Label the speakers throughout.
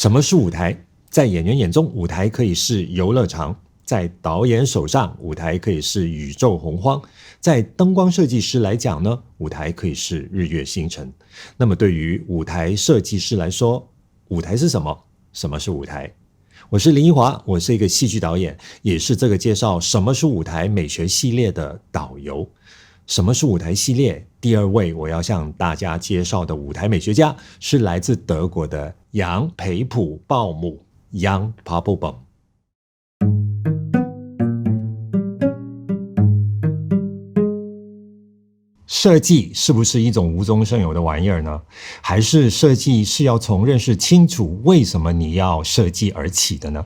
Speaker 1: 什么是舞台？在演员眼中，舞台可以是游乐场；在导演手上，舞台可以是宇宙洪荒；在灯光设计师来讲呢，舞台可以是日月星辰。那么对于舞台设计师来说，舞台是什么？什么是舞台？我是林奕华，我是一个戏剧导演，也是这个介绍什么是舞台美学系列的导游。什么是舞台系列？第二位我要向大家介绍的舞台美学家是来自德国的杨培普鲍姆 Jan Papelbom。设计是不是一种无中生有的玩意儿呢？还是设计是要从认识清楚为什么你要设计而起的呢？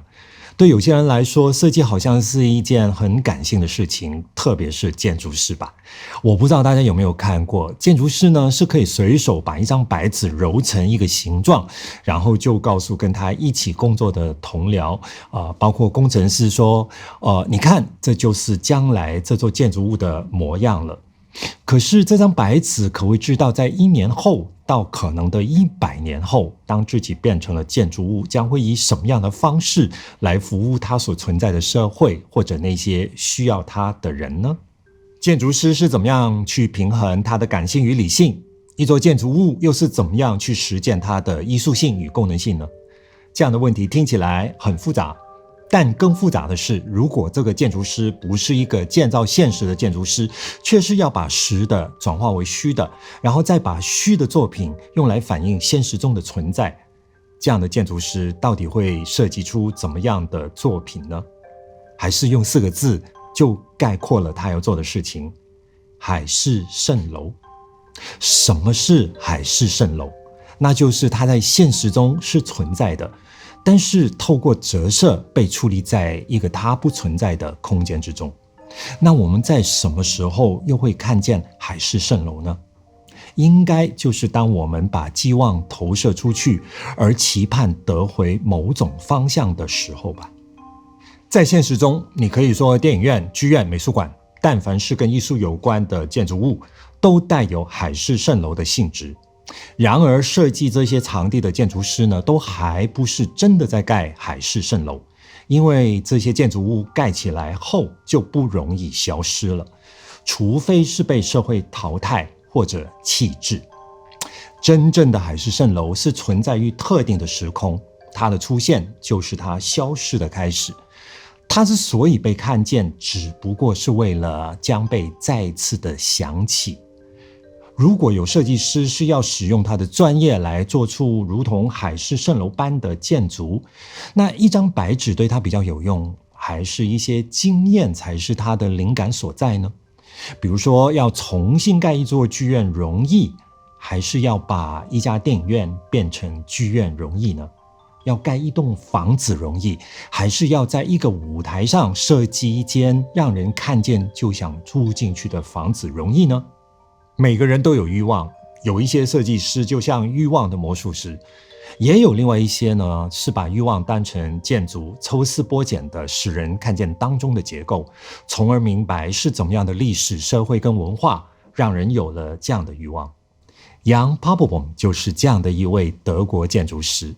Speaker 1: 对有些人来说，设计好像是一件很感性的事情，特别是建筑师吧。我不知道大家有没有看过，建筑师呢是可以随手把一张白纸揉成一个形状，然后就告诉跟他一起工作的同僚包括工程师说你看，这就是将来这座建筑物的模样了。可是这张白纸可会知道在1年后到可能的100年后，当自己变成了建筑物，将会以什么样的方式来服务它所存在的社会，或者那些需要它的人呢？建筑师是怎么样去平衡它的感性与理性？一座建筑物又是怎么样去实践它的艺术性与功能性呢？这样的问题听起来很复杂，但更复杂的是，如果这个建筑师不是一个建造现实的建筑师，却是要把实的转化为虚的，然后再把虚的作品用来反映现实中的存在，这样的建筑师到底会设计出怎么样的作品呢？还是用4个字就概括了他要做的事情：海市蜃楼。什么是海市蜃楼？那就是它在现实中是存在的，但是透过折射被矗立在一个它不存在的空间之中。那我们在什么时候又会看见海市蜃楼呢？应该就是当我们把寄望投射出去，而期盼得回某种方向的时候吧。在现实中，你可以说电影院、剧院、美术馆，但凡是跟艺术有关的建筑物，都带有海市蜃楼的性质。然而设计这些场地的建筑师呢，都还不是真的在盖海市蜃楼，因为这些建筑物盖起来后就不容易消失了，除非是被社会淘汰或者弃置。真正的海市蜃楼是存在于特定的时空，它的出现就是它消失的开始。它之所以被看见，只不过是为了将被再次的想起。如果有设计师是要使用他的专业来做出如同海市蜃楼般的建筑，那一张白纸对他比较有用，还是一些经验才是他的灵感所在呢？比如说，要重新盖一座剧院容易，还是要把一家电影院变成剧院容易呢？要盖一栋房子容易，还是要在一个舞台上设计一间让人看见就想住进去的房子容易呢？每个人都有欲望，有一些设计师就像欲望的魔术师，也有另外一些呢，是把欲望当成建筑，抽丝剥茧的使人看见当中的结构，从而明白是怎么样的历史、社会跟文化让人有了这样的欲望。Jan Papelbom 就是这样的一位德国建筑师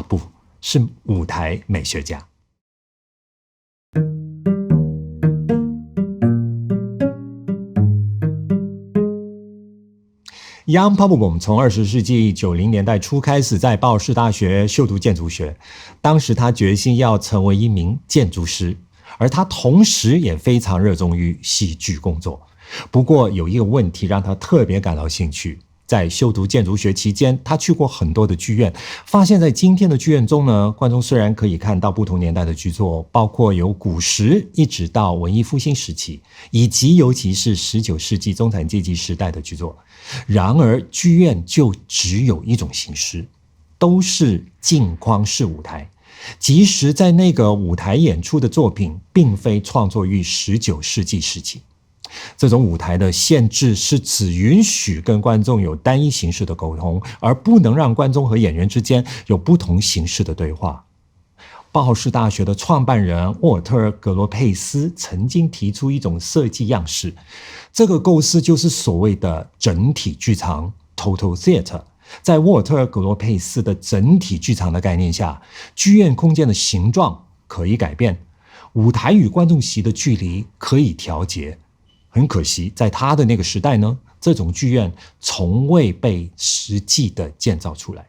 Speaker 1: 不是舞台美学家。Jan Papelbom 从20世纪90年代初开始在鲍尔士大学修读建筑学，当时他决心要成为一名建筑师，而他同时也非常热衷于戏剧工作。不过有一个问题让他特别感到兴趣，在修读建筑学期间，他去过很多的剧院，发现在今天的剧院中呢，观众虽然可以看到不同年代的剧作，包括由古时一直到文艺复兴时期，以及尤其是19世纪中产阶级时代的剧作，然而剧院就只有一种形式，都是镜框式舞台。即使在那个舞台演出的作品并非创作于19世纪时期，这种舞台的限制是只允许跟观众有单一形式的沟通，而不能让观众和演员之间有不同形式的对话。鲍尔士大学的创办人沃尔特·格罗佩斯曾经提出一种设计样式，这个构思就是所谓的整体剧场 Total Theater，在沃尔特·格罗佩斯的整体剧场的概念下，剧院空间的形状可以改变，舞台与观众席的距离可以调节。很可惜，在他的那个时代呢，这种剧院从未被实际的建造出来。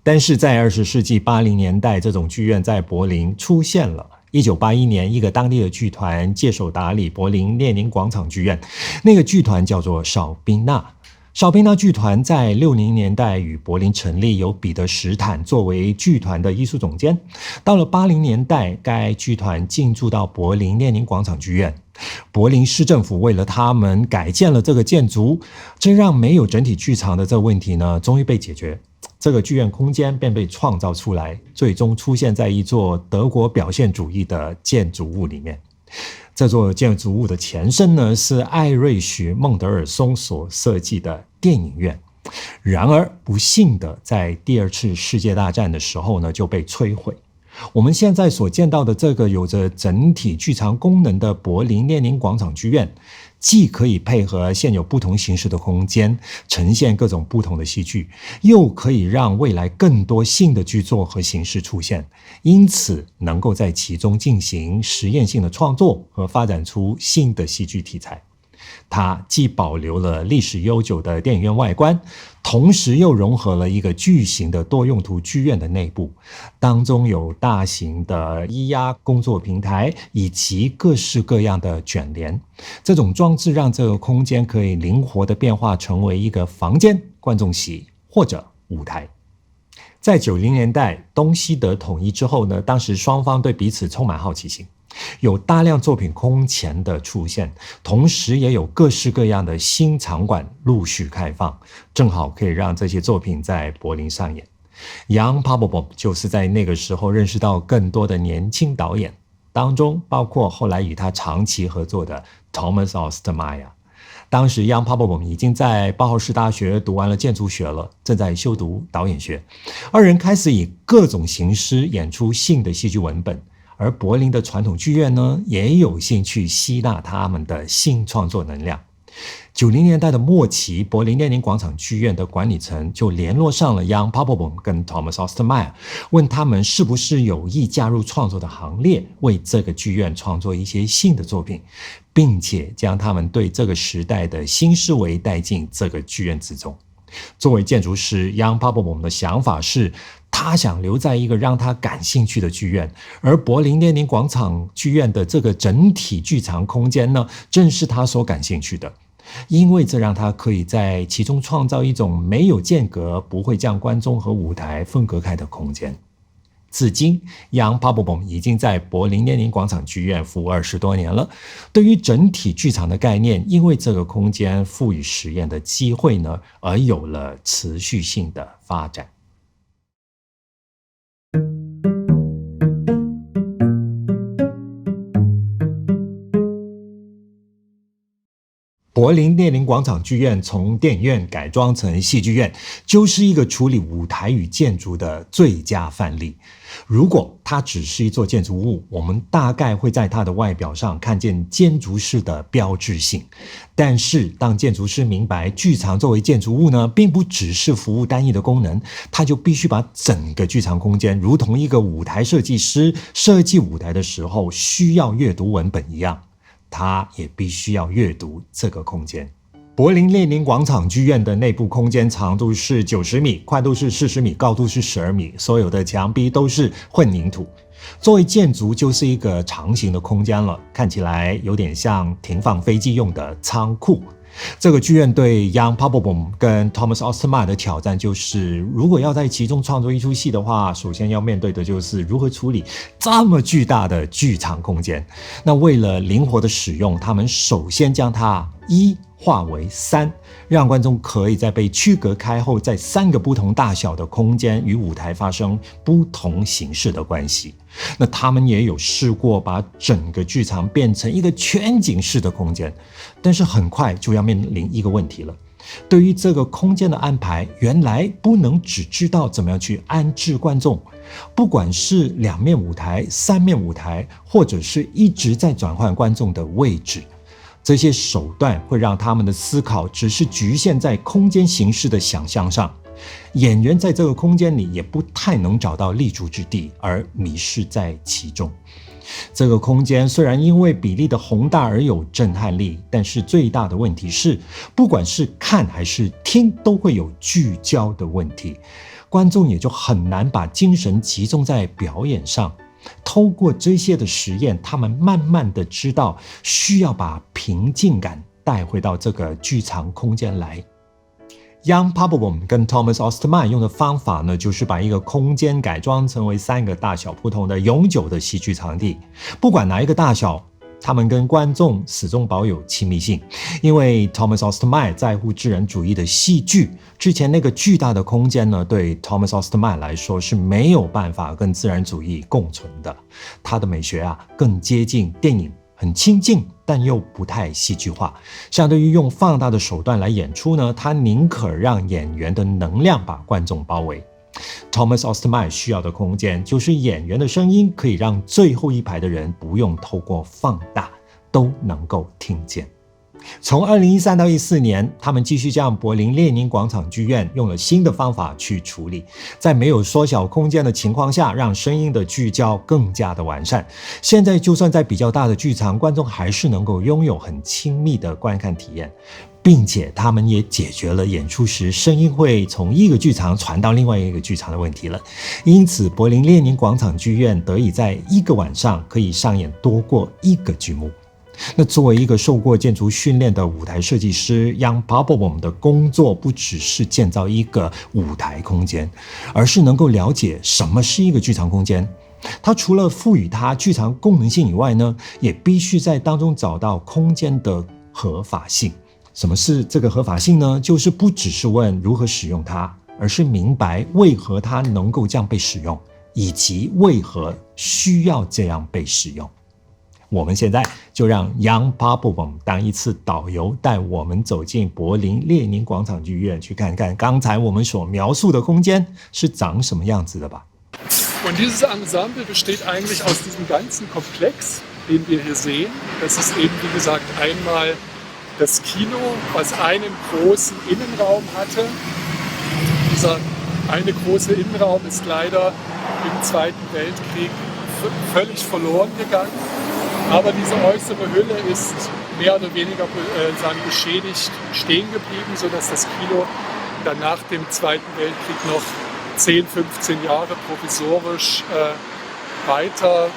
Speaker 1: 但是在20世纪80年代，这种剧院在柏林出现了。1981年，一个当地的剧团接手打理柏林列宁广场剧院，那个剧团叫做绍宾纳。绍宾纳剧团在60年代与柏林成立，由彼得史坦作为剧团的艺术总监。到了80年代，该剧团进驻到柏林列宁广场剧院。柏林市政府为了他们改建了这个建筑，这让没有整体剧场的这个问题呢，终于被解决。这个剧院空间便被创造出来，最终出现在一座德国表现主义的建筑物里面。这座建筑物的前身呢，是艾瑞许·孟德尔松所设计的电影院。然而不幸的，在第二次世界大战的时候呢，就被摧毁。我们现在所见到的这个有着整体剧场功能的柏林列宁广场剧院，既可以配合现有不同形式的空间，呈现各种不同的戏剧，又可以让未来更多新的剧作和形式出现，因此能够在其中进行实验性的创作和发展出新的戏剧题材。它既保留了历史悠久的电影院外观，同时又融合了一个巨型的多用途剧院的内部，当中有大型的液压工作平台以及各式各样的卷帘。这种装置让这个空间可以灵活地变化成为一个房间、观众席或者舞台。在90年代东西德统一之后呢，当时双方对彼此充满好奇心，有大量作品空前的出现，同时也有各式各样的新场馆陆续开放，正好可以让这些作品在柏林上演。Jan Papelbom 就是在那个时候认识到更多的年轻导演，当中包括后来与他长期合作的 Thomas Ostermeier。当时 Jan Papelbom 已经在包豪斯大学读完了建筑学了，正在修读导演学。二人开始以各种形式演出新的戏剧文本，而柏林的传统剧院呢，也有兴趣吸纳他们的新创作能量。90年代的末期，柏林列宁广场剧院的管理层就联络上了 Jan Papelbom 跟 Thomas Ostermeier， 问他们是不是有意加入创作的行列，为这个剧院创作一些新的作品，并且将他们对这个时代的新思维带进这个剧院之中。作为建筑师， Jan Papelbom 的想法是，他想留在一个让他感兴趣的剧院，而柏林列宁广场剧院的这个整体剧场空间呢，正是他所感兴趣的，因为这让他可以在其中创造一种没有间隔，不会将观众和舞台分隔开的空间。至今 Jan Papelbom 已经在柏林列宁广场剧院服务20多年了。对于整体剧场的概念，因为这个空间赋予实验的机会呢，而有了持续性的发展。柏林列宁广场剧院从电影院改装成戏剧院，就是一个处理舞台与建筑的最佳范例。如果它只是一座建筑物，我们大概会在它的外表上看见建筑师的标志性。但是当建筑师明白剧场作为建筑物呢，并不只是服务单一的功能，他就必须把整个剧场空间如同一个舞台设计师设计舞台的时候需要阅读文本一样，他也必须要阅读这个空间。柏林列宁广场剧院的内部空间长度是90米，宽度是40米，高度是12米，所有的墙壁都是混凝土。作为建筑就是一个长形的空间了，看起来有点像停放飞机用的仓库。这个剧院对 Jan Papelbom 跟 Thomas Ostermeier 的挑战就是，如果要在其中创作一出戏的话，首先要面对的就是如何处理这么巨大的剧场空间。那为了灵活的使用，他们首先将它化为3，让观众可以在被区隔开后，在3个不同大小的空间与舞台发生不同形式的关系。那他们也有试过把整个剧场变成一个全景式的空间，但是很快就要面临一个问题了。对于这个空间的安排，原来不能只知道怎么样去安置观众，不管是2面舞台、3面舞台，或者是一直在转换观众的位置，这些手段会让他们的思考只是局限在空间形式的想象上，演员在这个空间里也不太能找到立足之地，而迷失在其中。这个空间虽然因为比例的宏大而有震撼力，但是最大的问题是，不管是看还是听，都会有聚焦的问题，观众也就很难把精神集中在表演上。透过这些的实验，他们慢慢的知道需要把平静感带回到这个剧场空间来。Jan Papperboom 跟 Thomas Osterman 用的方法呢，就是把一个空间改装成为3个大小不同的永久的戏剧场地，不管哪一个大小，他们跟观众始终保有亲密性。因为 Thomas Osterman 在乎自然主义的戏剧，之前那个巨大的空间呢，对 Thomas Osterman 来说是没有办法跟自然主义共存的。他的美学啊，更接近电影，很亲近，但又不太戏剧化。相对于用放大的手段来演出呢，他宁可让演员的能量把观众包围。Thomas Osterman 需要的空间，就是演员的声音可以让最后一排的人不用透过放大都能够听见。从2013到14年，他们继续将柏林列宁广场剧院用了新的方法去处理，在没有缩小空间的情况下，让声音的聚焦更加的完善。现在就算在比较大的剧场，观众还是能够拥有很亲密的观看体验，并且他们也解决了演出时声音会从一个剧场传到另外一个剧场的问题了。因此，柏林列宁广场剧院得以在一个晚上可以上演多过1个剧目。那作为一个受过建筑训练的舞台设计师， Jan Papperboom 的工作不只是建造一个舞台空间，而是能够了解什么是一个剧场空间。他除了赋予它剧场功能性以外呢，也必须在当中找到空间的合法性。什么是这个合法性呢？就是不只是问如何使用它，而是明白为何它能够这样被使用，以及为何需要这样被使用。我们现在就让 Jan Papperboom 当一次导游，带我们走进柏林列宁广场剧院，去看看刚才我们所描述的空间是长什么样子的吧。
Speaker 2: Und dieses Ensemble besteht eigentlich aus diesem ganzen Komplex, den wir hier sehen. Das ist eben, wie gesagt, einmal das Kino, was einen großen Innenraum hatte. Dieser eine große Innenraum ist leider im Zweiten Weltkrieg völlig verloren gegangen. Aber diese äußere Hülle ist mehr oder weniger beschädigt stehen geblieben, sodass das Kino dann nach dem Zweiten Weltkrieg noch 10, 15 Jahre provisorisch weiter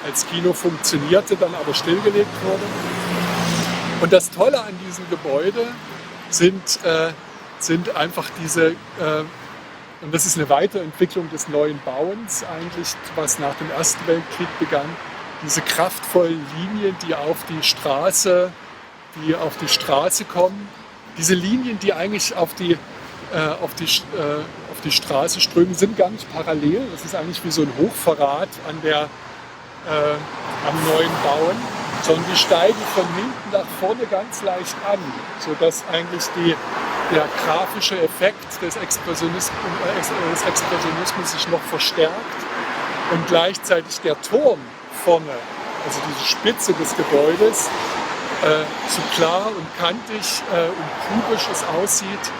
Speaker 2: als Kino funktionierte, dann aber stillgelegt wurde. Und das Tolle an diesem Gebäude sind einfach diese, und das ist eine Weiterentwicklung des neuen Bauens eigentlich, was nach dem Ersten Weltkrieg begann, diese kraftvollen Linien, die auf die Straße kommen, diese Linien, die eigentlich auf die Straße strömen, sind gar nicht parallel. Das ist eigentlich wie so ein Hochverrat am neuen Bauen, sondern die steigen von hinten nach vorne ganz leicht an, sodass eigentlich der grafische Effekt des Expressionismus sich noch verstärkt und gleichzeitig der Turm vorne, also diese Spitze des Gebäudes, so klar und kantig und kubisch es aussieht,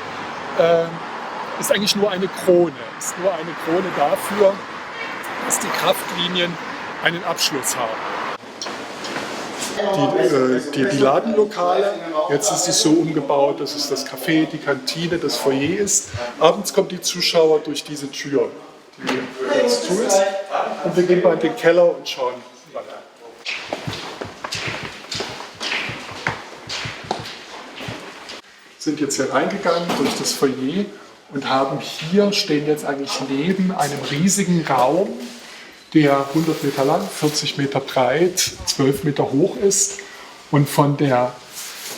Speaker 2: ist eigentlich nur eine Krone. Ist nur eine Krone dafür, dass die Kraftlinien einen Abschluss haben. Die Ladenlokale, jetzt ist es so umgebaut, dass es das Café, die Kantine, das Foyer ist. Abends kommen die Zuschauer durch diese Tür, die jetzt zu ist. Und wir gehen mal in den Keller und schauen weiter. Sind jetzt hier reingegangen durch das Foyer und stehen jetzt eigentlich neben einem riesigen Raum, der 100 Meter lang, 40 Meter breit, 12 Meter hoch ist und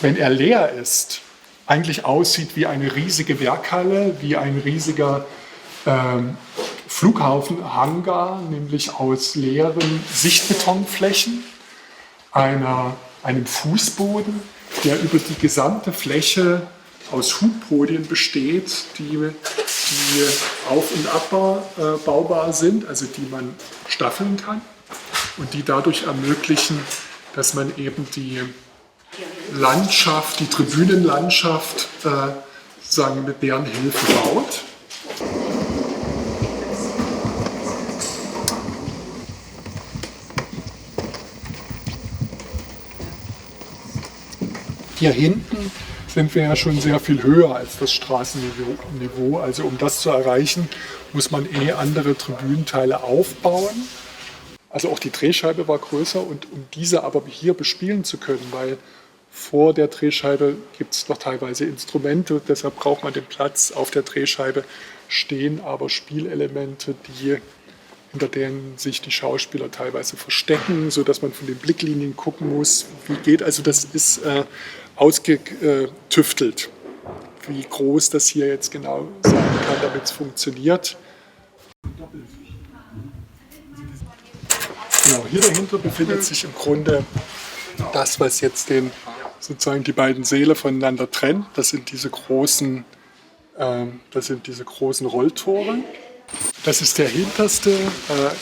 Speaker 2: wenn er leer ist, eigentlich aussieht wie eine riesige Werkhalle, wie ein riesiger Flughafenhangar, nämlich aus leeren Sichtbetonflächen, einem Fußboden, der über die gesamte Fläche aus Hubpodien besteht, die auf- und abbaubar sind, also die man staffeln kann und die dadurch ermöglichen, dass man eben die Landschaft, die Tribünenlandschaft, mit deren Hilfe baut. Hier hinten sind wir ja schon sehr viel höher als das Straßenniveau. Also um das zu erreichen, muss man andere Tribünenteile aufbauen. Also auch die Drehscheibe war größer und um diese aber hier bespielen zu können, weil vor der Drehscheibe gibt es noch teilweise Instrumente, deshalb braucht man den Platz. Auf der Drehscheibe stehen aber Spielelemente, hinter denen sich die Schauspieler teilweise verstecken, sodass man von den Blicklinien gucken muss, wie geht. Also das ist ausgetüftelt, wie groß das hier jetzt genau sein kann, damit es funktioniert. Genau, hier dahinter befindet sich im Grunde das, was jetzt sozusagen die beiden Säle voneinander trennt. Das sind diese großen Rolltore. Das ist der hinterste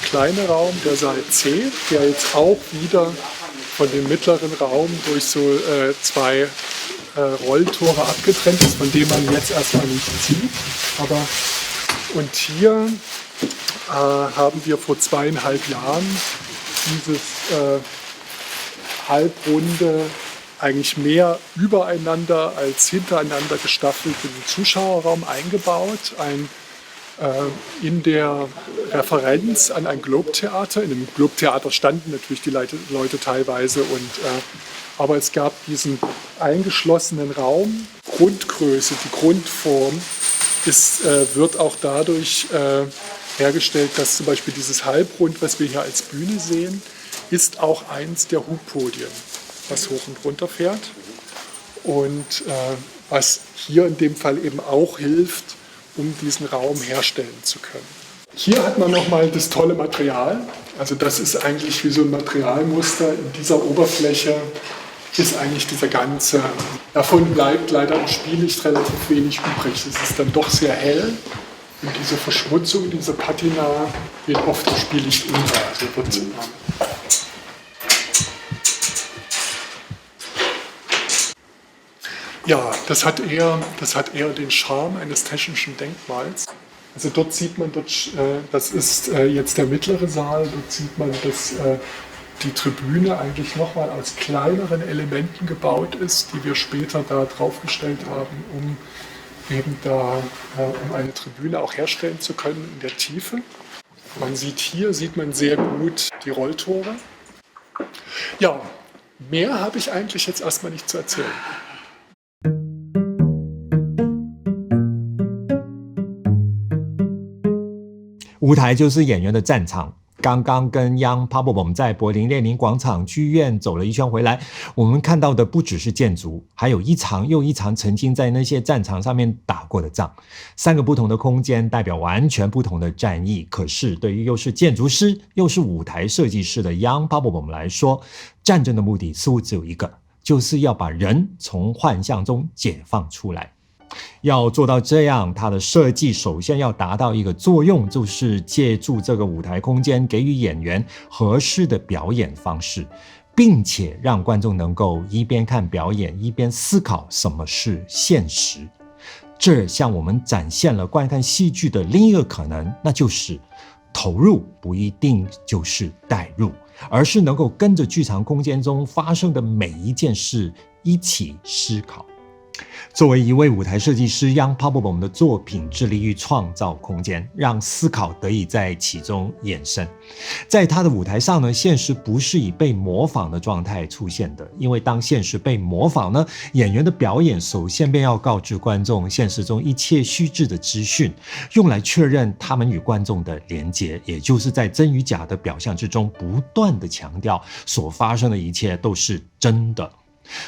Speaker 2: kleine Raum, der Saal C, der jetzt auch wieder von dem mittleren Raum durch so zwei Rolltore abgetrennt ist, von denen man jetzt erstmal nichts sieht. Und hier haben wir vor 2,5 Jahren dieses halbrunde, eigentlich mehr übereinander als hintereinander gestaffelten Zuschauerraum eingebaut. In der Referenz an ein Globe-Theater. In dem Globe-Theater standen natürlich die Leute teilweise, aber es gab diesen eingeschlossenen Raum. Grundgröße, die Grundform wird auch dadurch hergestellt, dass zum Beispiel dieses Halbrund, was wir hier als Bühne sehen, ist auch eins der Hubpodien, was hoch und runter fährt und was hier in dem Fall eben auch hilft, um diesen Raum herstellen zu können. Hier hat man nochmal das tolle Material. Also das ist eigentlich wie so ein Materialmuster. In dieser Oberfläche ist eigentlich dieser ganze, davon bleibt leider im Spiellicht relativ wenig übrig. Es ist dann doch sehr hell und diese Verschmutzung, diese Patina geht oft im Spiellicht unter. Also ja, das hat eher den Charme eines technischen Denkmals. Also dort sieht man, das ist jetzt der mittlere Saal, dort sieht man, dass die Tribüne eigentlich nochmal aus kleineren Elementen gebaut ist, die wir später da draufgestellt haben, um eben um eine Tribüne auch herstellen zu können in der Tiefe. Sieht man sehr gut die Rolltore. Ja, mehr habe ich eigentlich jetzt erstmal nicht zu erzählen.
Speaker 1: 舞台就是演员的战场。刚刚跟 Jan Papelbom 在柏林列宁广场剧院走了一圈回来，我们看到的不只是建筑，还有一场又一场曾经在那些战场上面打过的仗。3个不同的空间代表完全不同的战役，可是对于又是建筑师又是舞台设计师的 Jan Papelbom 来说，战争的目的似乎只有一个，就是要把人从幻象中解放出来。要做到这样，它的设计首先要达到一个作用，就是借助这个舞台空间给予演员合适的表演方式，并且让观众能够一边看表演一边思考什么是现实。这向我们展现了观看戏剧的另一个可能，那就是投入不一定就是带入，而是能够跟着剧场空间中发生的每一件事一起思考。作为一位舞台设计师 Jan Papelbom 的作品致力于创造空间，让思考得以在其中衍生。在他的舞台上呢，现实不是以被模仿的状态出现的，因为当现实被模仿呢，演员的表演首先便要告知观众现实中一切虚置的资讯，用来确认他们与观众的连结，也就是在真与假的表象之中不断地强调所发生的一切都是真的。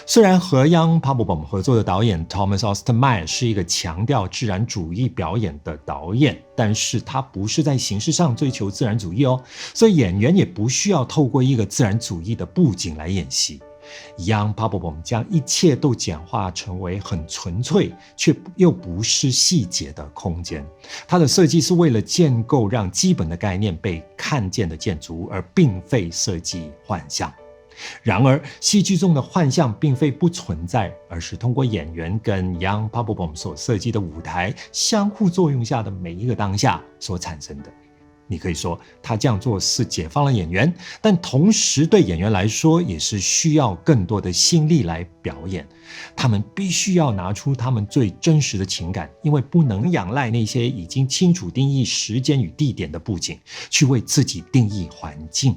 Speaker 1: 虽然和 Jan Papelbom 合作的导演 Thomas Ostermeier 是一个强调自然主义表演的导演，但是他不是在形式上追求自然主义哦，所以演员也不需要透过一个自然主义的布景来演戏。Jan Papelbom 将一切都简化成为很纯粹却又不是细节的空间，它的设计是为了建构让基本的概念被看见的建筑，而并非设计幻象。然而戏剧中的幻象并非不存在，而是通过演员跟 Jan Papelbom 所设计的舞台相互作用下的每一个当下所产生的。你可以说他这样做是解放了演员，但同时对演员来说也是需要更多的心力来表演。他们必须要拿出他们最真实的情感，因为不能仰赖那些已经清楚定义时间与地点的布景去为自己定义环境。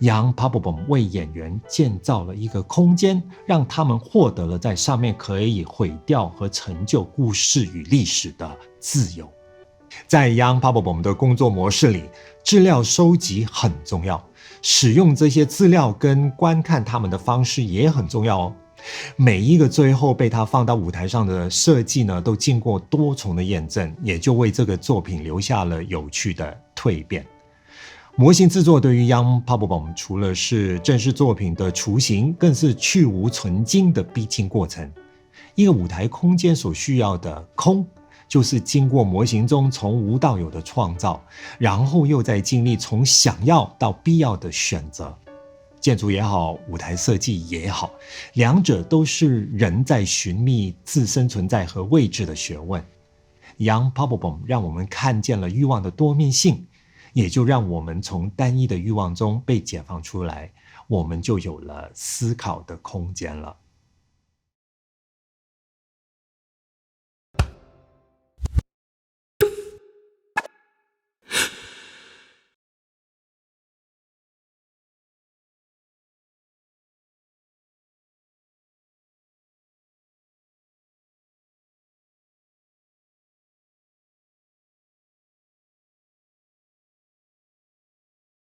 Speaker 1: Jan Papelbom 为演员建造了一个空间，让他们获得了在上面可以毁掉和成就故事与历史的自由。在 Jan Papelbom 的工作模式里，资料收集很重要，使用这些资料跟观看他们的方式也很重要哦。每一个最后被他放到舞台上的设计呢，都经过多重的验证，也就为这个作品留下了有趣的蜕变。模型制作对于 Jan Papelbom 除了是正式作品的雏形，更是去无存精的必经过程。一个舞台空间所需要的空，就是经过模型中从无到有的创造，然后又再经历从想要到必要的选择。建筑也好，舞台设计也好，两者都是人在寻觅自身存在和位置的学问。Jan Papelbom 让我们看见了欲望的多面性，也就让我们从单一的欲望中被解放出来，我们就有了思考的空间了。